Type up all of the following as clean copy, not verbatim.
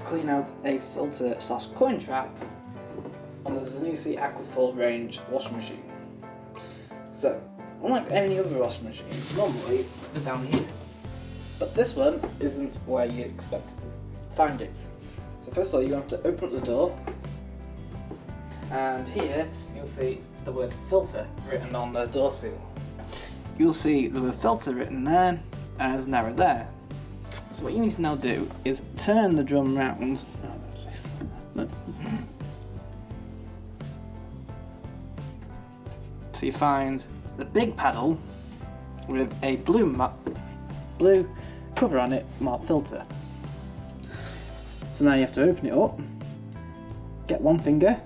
clean out a filter / coin trap on the Zanussi Aquafall range washing machine. So, unlike any other washing machine, normally they're down here, but this one isn't where you expect to find it. So first of all, you have to open up the door, and here you'll see the word filter written on the door seal. You'll see the word filter written there, and there's an arrow there. So what you need to now do is turn the drum round. So you find the big paddle with a blue cover on it marked filter. So now you have to open it up, get one finger,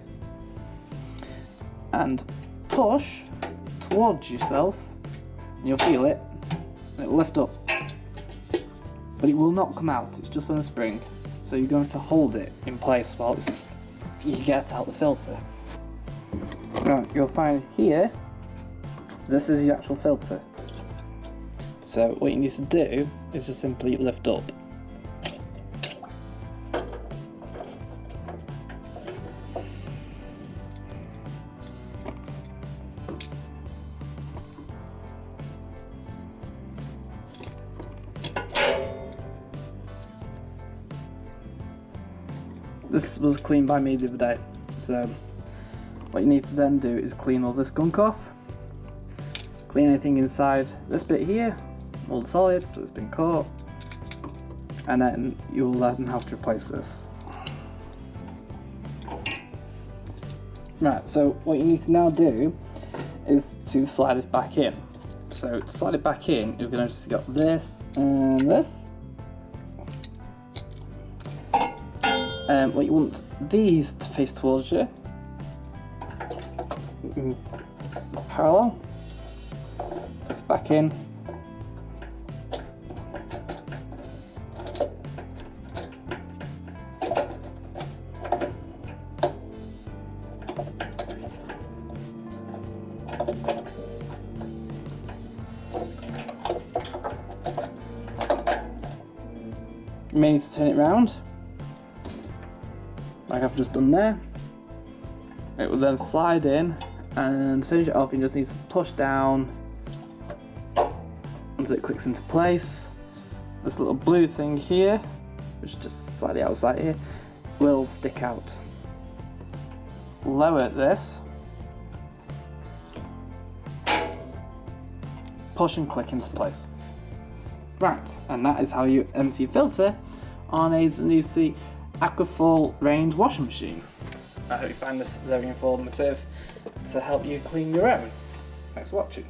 and push towards yourself, and you'll feel it, and it will lift up. But it will not come out, it's just on a spring. So you're going to hold it in place while you get out the filter. Right, you'll find here, this is your actual filter. So what you need to do is just simply lift up. This was cleaned by me the other day, so what you need to then do is clean all this gunk off, clean anything inside this bit here, all the solids so it's been caught, and then you'll then have to replace this. Right, so what you need to now do is to slide this back in. So to slide it back in, you're going to just got this and this. What you want these to face towards you, parallel, this back in, you may need to turn it round, like I've just done there. It will then slide in, and to finish it off you just need to push down until it clicks into place. This little blue thing here, which is just slightly outside here, will stick out. Lower this, push and click into place. Right, and that is how you empty your filter on a Zanussi Aquafall range washing machine. I hope you find this very informative to help you clean your own. Thanks for watching.